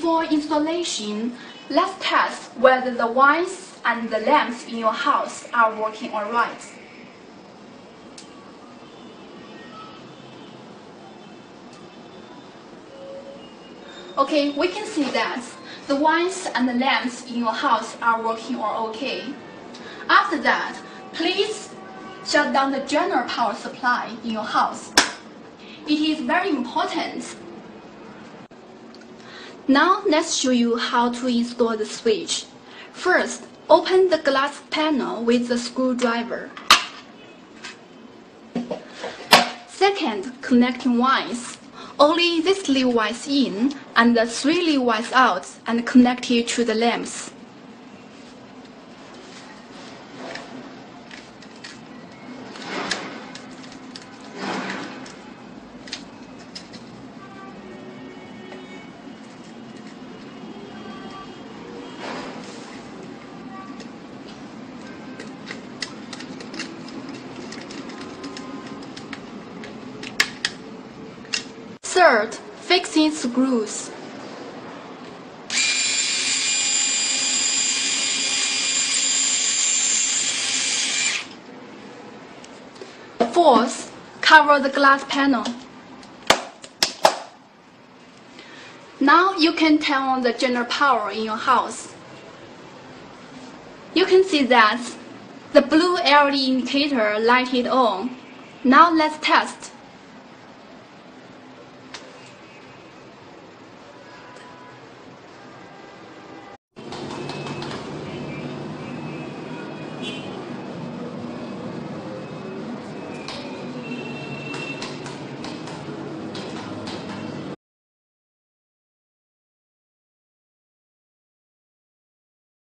Before installation, let's test whether the wires and the lamps in your house are working alright. Okay, we can see that the wires and the lamps in your house are working all okay. After that, please shut down the general power supply in your house. It is very important. Now let's show you how to install the switch. First, open the glass panel with the screwdriver. Second, connecting wires. Only this lead wires in and the 3 lead wires out and connected to the lamps. Third, fixing screws. Fourth, cover the glass panel. Now you can turn on the general power in your house. You can see that the blue LED indicator lighted on. Now let's test.